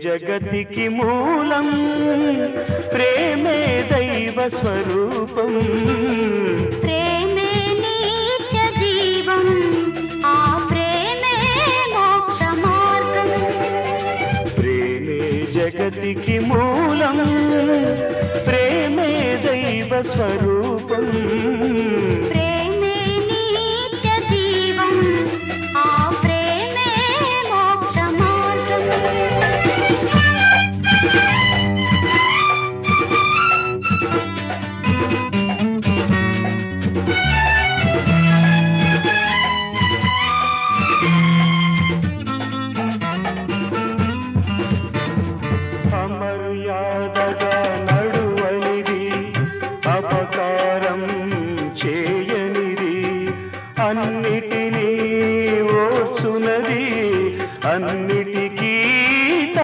జగతికి మూలం ప్రేమే దైవ స్వరూపం ప్రేమే నిత్య జీవం ఆ ప్రేమే మోక్ష మార్గం ప్రేమే జగతికి మూలం ప్రేమే దైవ స్వరూపం